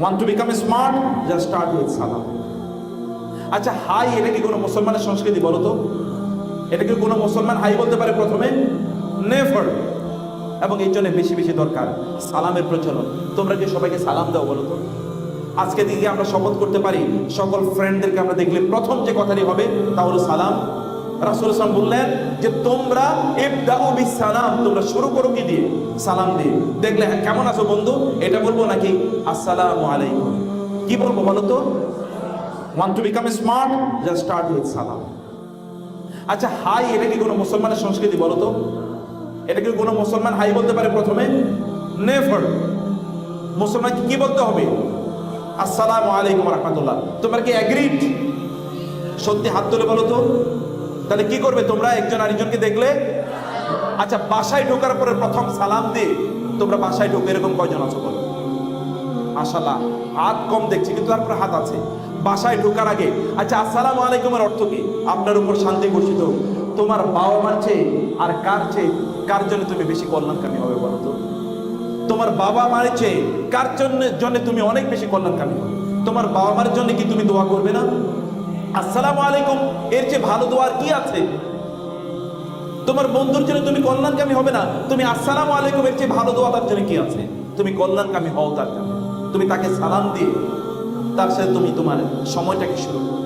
Want to become smart? Just start with salam. আচ্ছা, high এটা কি কোনো মুসলমানের সংস্কৃতি বলো তো? এটা কি কোনো মুসলমান হাই বলতে পারে প্রথমে? নেভার। এবং এই জন্য বেশি বেশি দরকার সালামের প্রচলন। তোমরা কি সবাইকে সালাম দাও বলো তো? আজকে দিকে আমরা শপথ করতে পারি সকল ফ্রেন্ডদেরকে আমরা দেখলে প্রথম যে কথাটি হবে তা হলো সালাম। রাসূল সাল্লাল্লাহু আলাইহি ওয়াসাল্লাম বললেন যে তোমরা ইবদাউ বিস সালাম, তোমরা শুরু করো কি দিয়ে? সালাম দিয়ে। দেখলে হ্যাঁ, কেমন আছো বন্ধু এটা বলবো নাকি আসসালামু আলাইকুম? কি বলবো বলো তো? Want to become smart? Just start with salam. আচ্ছা, হাই এটা কি কোনো মুসলমানের সংস্কৃতি বলো তো? এটা কি কোনো মুসলমান হাই বলতে পারে প্রথমে? নেভার। মুসলমানকে কি বলতে হবে? আসসালামু আলাইকুম রাহমাতুল্লাহ। তোমরা কি এগ্রিড? সত্যি হাত তুলে বলো তো। তাহলে কি করবে তোমরা একজন আরেকজনকে দেখলে? আচ্ছা, বাসায় ঢোকার পরে প্রথম সালাম দিয়ে তোমরা বাসায় ঢোকে এরকম কয়জন আছো বলো? মাশাআল্লাহ, হাত কম দেখছি কিন্তু তারপরে হাত আছে। বাসায় ঢোকার আগে আচ্ছা আসসালামু আলাইকুমের অর্থ কি? আপনার উপর শান্তি বর্ষিত। তোমার বাবা মার চেয়ে আর কার জন্য তুমি বেশি কল্যাণকামী হবে বলো তো? তোমার বাবা মার চেয়ে কার জন্য তুমি অনেক বেশি কল্যাণকামী হবে? তোমার বাবা মার জন্য কি তুমি দোয়া করবে না? আসসালামু আলাইকুম এর চেয়ে ভালো দোয়ার কি আছে? তোমার বন্ধুর জন্য তুমি কল্যাণকামী হবে না? তুমি আসসালামু আলাইকুম এর চেয়ে ভালো দোয়া তার জন্য কি আছে? তুমি কল্যাণকামী হও তার জন্য। তুমি তাকে সালাম দিয়ে তার সাথে তুমি তোমার সময়টাকে শুরু করো।